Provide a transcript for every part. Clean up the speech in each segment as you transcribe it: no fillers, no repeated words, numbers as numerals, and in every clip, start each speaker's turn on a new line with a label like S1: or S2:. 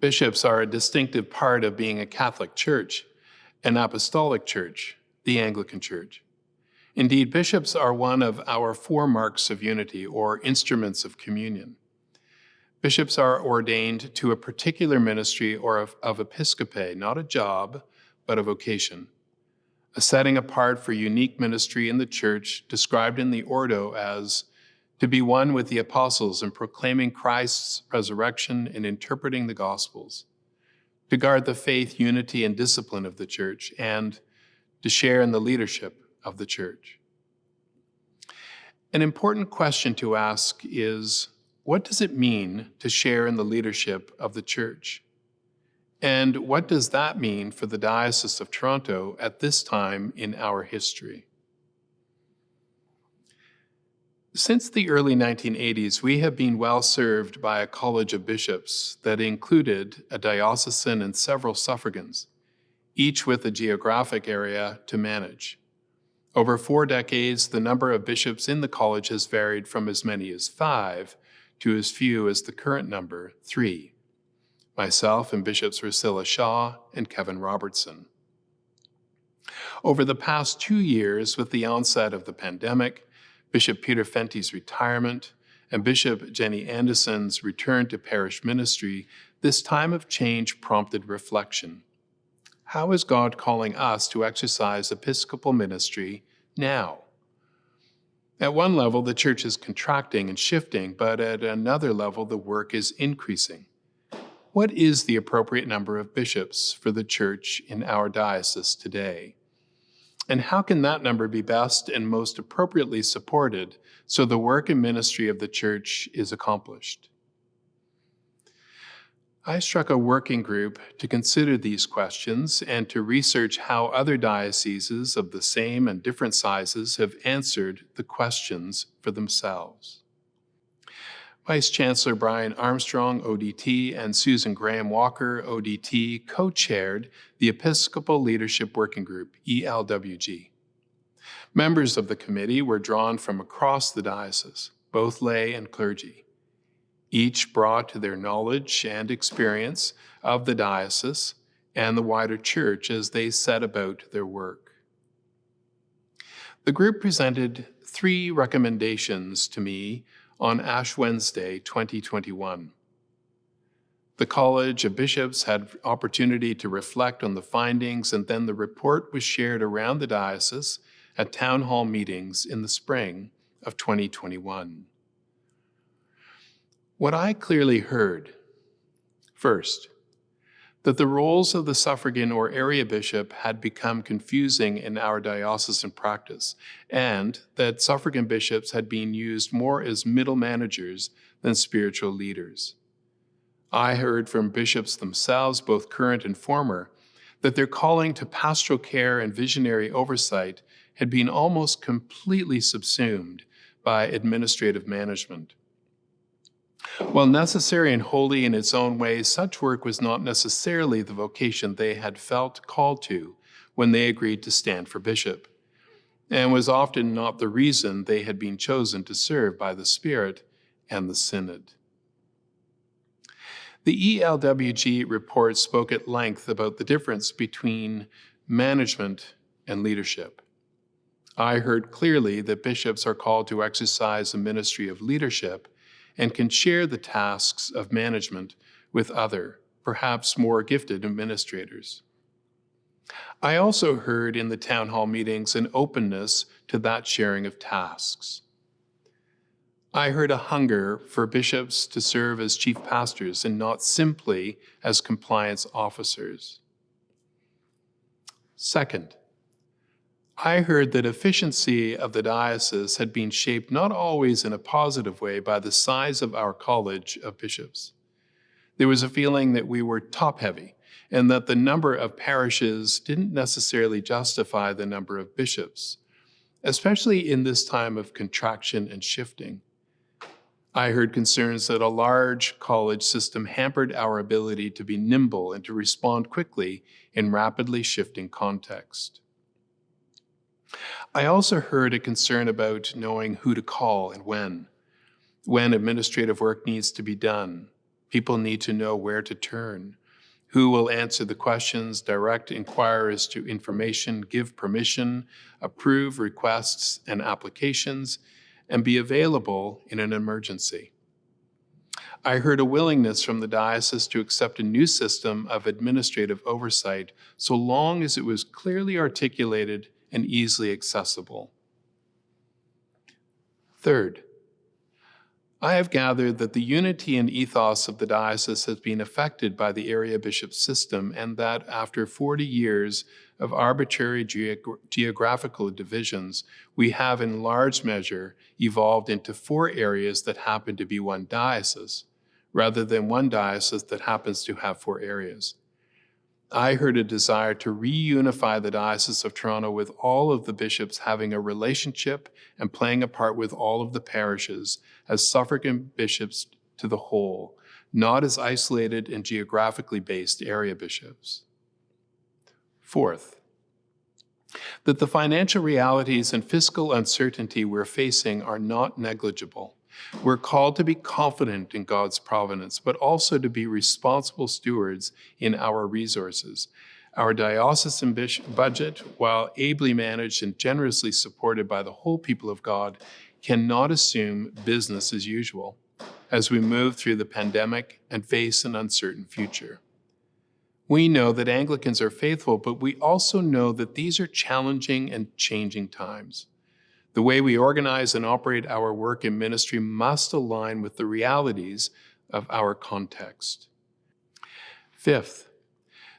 S1: Bishops are a distinctive part of being a Catholic church, an apostolic church, the Anglican Church. Indeed, bishops are one of our 4 marks of unity, or instruments of communion. Bishops are ordained to a particular ministry or of episcopae, not a job, but a vocation, a setting apart for unique ministry in the church, described in the Ordo as to be one with the apostles in proclaiming Christ's resurrection and interpreting the Gospels, to guard the faith, unity, and discipline of the church, and to share in the leadership of the church. An important question to ask is, what does it mean to share in the leadership of the church? And what does that mean for the Diocese of Toronto at this time in our history? Since the early 1980s, we have been well served by a college of bishops that included a diocesan and several suffragans, each with a geographic area to manage. Over 4 decades, the number of bishops in the college has varied from as many as 5 to as few as the current number, 3. Myself and Bishops Priscilla Shaw and Kevin Robertson. Over the past 2 years, with the onset of the pandemic, Bishop Peter Fenty's retirement, and Bishop Jenny Anderson's return to parish ministry, this time of change prompted reflection. How is God calling us to exercise episcopal ministry now? At one level, the church is contracting and shifting, but at another level, the work is increasing. What is the appropriate number of bishops for the church in our diocese today? And how can that number be best and most appropriately supported so the work and ministry of the church is accomplished? I struck a working group to consider these questions and to research how other dioceses of the same and different sizes have answered the questions for themselves. Vice Chancellor Brian Armstrong, ODT, and Susan Graham Walker, ODT, co-chaired the Episcopal Leadership Working Group, ELWG. Members of the committee were drawn from across the diocese, both lay and clergy. Each brought their knowledge and experience of the diocese and the wider church as they set about their work. The group presented 3 recommendations to me on Ash Wednesday 2021. The College of Bishops had opportunity to reflect on the findings, and then the report was shared around the diocese at town hall meetings in the spring of 2021. What I clearly heard, first, that the roles of the suffragan or area bishop had become confusing in our diocesan practice, and that suffragan bishops had been used more as middle managers than spiritual leaders. I heard from bishops themselves, both current and former, that their calling to pastoral care and visionary oversight had been almost completely subsumed by administrative management. While necessary and holy in its own way, such work was not necessarily the vocation they had felt called to when they agreed to stand for bishop, and was often not the reason they had been chosen to serve by the Spirit and the Synod. The ELWG report spoke at length about the difference between management and leadership. I heard clearly that bishops are called to exercise a ministry of leadership and can share the tasks of management with other, perhaps more gifted administrators. I also heard in the town hall meetings an openness to that sharing of tasks. I heard a hunger for bishops to serve as chief pastors and not simply as compliance officers. Second, I heard that efficiency of the diocese had been shaped not always in a positive way by the size of our college of bishops. There was a feeling that we were top-heavy and that the number of parishes didn't necessarily justify the number of bishops, especially in this time of contraction and shifting. I heard concerns that a large college system hampered our ability to be nimble and to respond quickly in rapidly shifting context. I also heard a concern about knowing who to call and when administrative work needs to be done, People need to know where to turn, who will answer the questions, direct inquiries to information, give permission, approve requests and applications, and be available in an emergency. I heard a willingness from the diocese to accept a new system of administrative oversight so long as it was clearly articulated and easily accessible. Third, I have gathered that the unity and ethos of the diocese has been affected by the area bishop system, and that after 40 years of arbitrary geographical divisions, we have in large measure evolved into 4 areas that happen to be one diocese, rather than one diocese that happens to have 4 areas. I heard a desire to reunify the Diocese of Toronto with all of the bishops having a relationship and playing a part with all of the parishes as suffragan bishops to the whole, not as isolated and geographically based area bishops. Fourth, that the financial realities and fiscal uncertainty we're facing are not negligible. We're called to be confident in God's providence, but also to be responsible stewards in our resources. Our diocesan budget, while ably managed and generously supported by the whole people of God, cannot assume business as usual as we move through the pandemic and face an uncertain future. We know that Anglicans are faithful, but we also know that these are challenging and changing times. The way we organize and operate our work in ministry must align with the realities of our context. Fifth,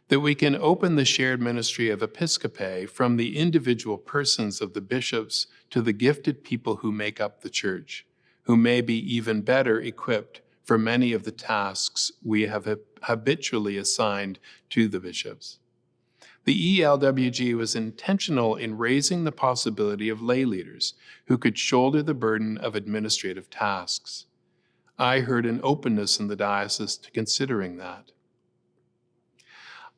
S1: that we can open the shared ministry of episcopae from the individual persons of the bishops to the gifted people who make up the church, who may be even better equipped for many of the tasks we have habitually assigned to the bishops. The ELWG was intentional in raising the possibility of lay leaders who could shoulder the burden of administrative tasks. I heard an openness in the diocese to considering that.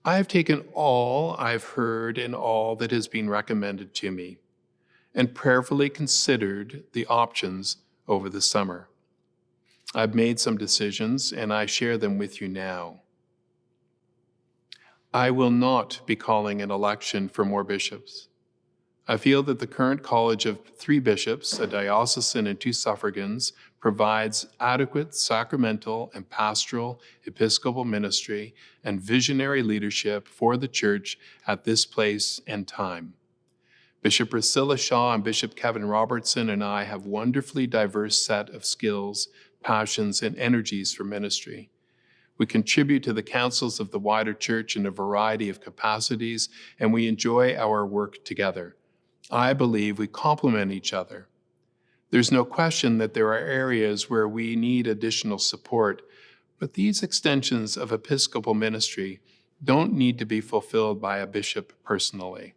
S1: I have taken all I've heard and all that has been recommended to me and prayerfully considered the options over the summer. I've made some decisions and I share them with you now. I will not be calling an election for more bishops. I feel that the current college of 3 bishops, a diocesan and 2 suffragans, provides adequate sacramental and pastoral episcopal ministry and visionary leadership for the church at this place and time. Bishop Priscilla Shaw and Bishop Kevin Robertson and I have a wonderfully diverse set of skills, passions, and energies for ministry. We contribute to the councils of the wider church in a variety of capacities, and we enjoy our work together. I believe we complement each other. There's no question that there are areas where we need additional support, but these extensions of episcopal ministry don't need to be fulfilled by a bishop personally.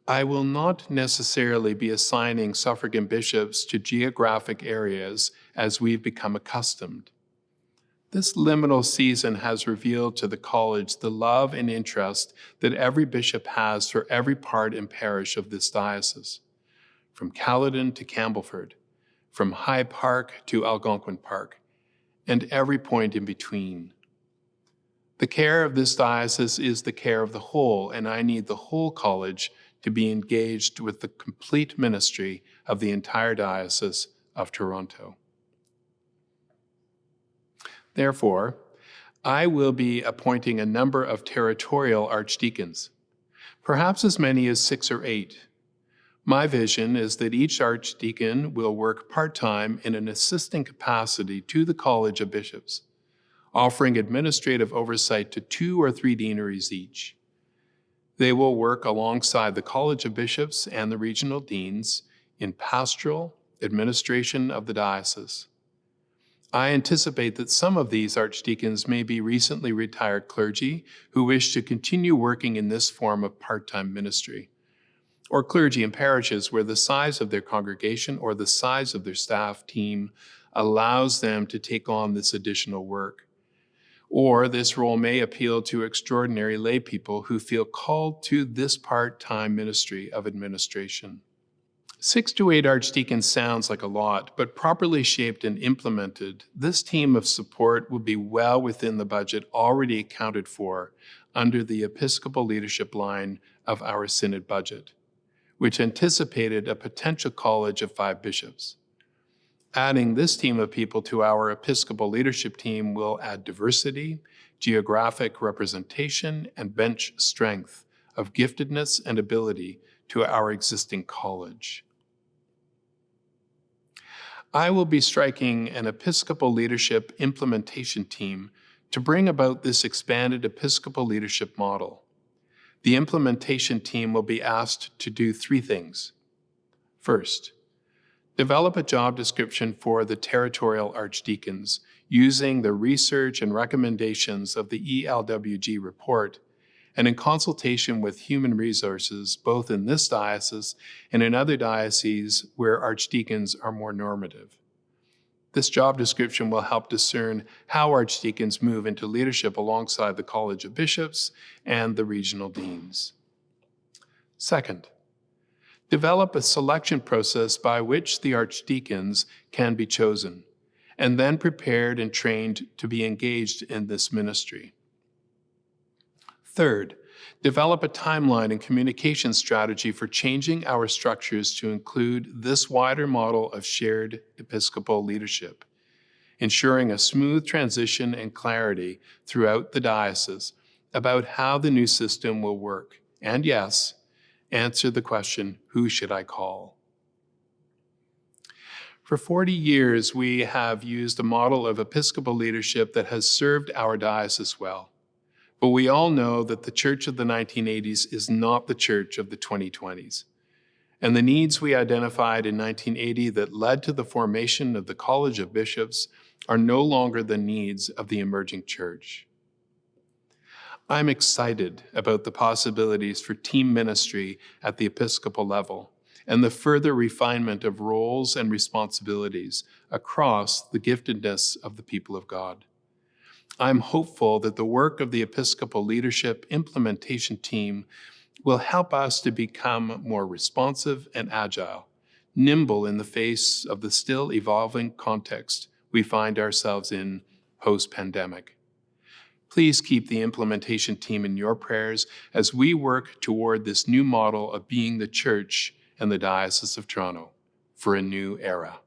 S1: I will not necessarily be assigning suffragan bishops to geographic areas as we've become accustomed. This liminal season has revealed to the college the love and interest that every bishop has for every part and parish of this diocese, from Caledon to Campbellford, from High Park to Algonquin Park, and every point in between. The care of this diocese is the care of the whole, and I need the whole college to be engaged with the complete ministry of the entire Diocese of Toronto. Therefore, I will be appointing a number of territorial archdeacons, perhaps as many as 6 or 8. My vision is that each archdeacon will work part-time in an assisting capacity to the College of Bishops, offering administrative oversight to 2 or 3 deaneries each. They will work alongside the College of Bishops and the regional deans in pastoral administration of the diocese. I anticipate that some of these archdeacons may be recently retired clergy who wish to continue working in this form of part-time ministry, or clergy in parishes where the size of their congregation or the size of their staff team allows them to take on this additional work. Or this role may appeal to extraordinary lay people who feel called to this part-time ministry of administration. 6 to 8 archdeacons sounds like a lot, but properly shaped and implemented, this team of support will be well within the budget already accounted for under the Episcopal Leadership line of our Synod budget, which anticipated a potential college of 5 bishops. Adding this team of people to our Episcopal leadership team will add diversity, geographic representation, and bench strength of giftedness and ability to our existing college. I will be striking an Episcopal leadership implementation team to bring about this expanded Episcopal leadership model. The implementation team will be asked to do 3 things. First, develop a job description for the territorial archdeacons using the research and recommendations of the ELWG report and in consultation with human resources both in this diocese and in other dioceses where archdeacons are more normative. This job description will help discern how archdeacons move into leadership alongside the College of Bishops and the regional deans. Second, develop a selection process by which the archdeacons can be chosen, and then prepared and trained to be engaged in this ministry. Third, develop a timeline and communication strategy for changing our structures to include this wider model of shared Episcopal leadership, ensuring a smooth transition and clarity throughout the diocese about how the new system will work, and yes, answer the question, who should I call? For 40 years, we have used a model of Episcopal leadership that has served our diocese well. But we all know that the Church of the 1980s is not the Church of the 2020s. And the needs we identified in 1980 that led to the formation of the College of Bishops are no longer the needs of the emerging Church. I'm excited about the possibilities for team ministry at the Episcopal level and the further refinement of roles and responsibilities across the giftedness of the people of God. I'm hopeful that the work of the Episcopal Leadership Implementation Team will help us to become more responsive and agile, nimble in the face of the still evolving context we find ourselves in post-pandemic. Please keep the implementation team in your prayers as we work toward this new model of being the Church and the Diocese of Toronto for a new era.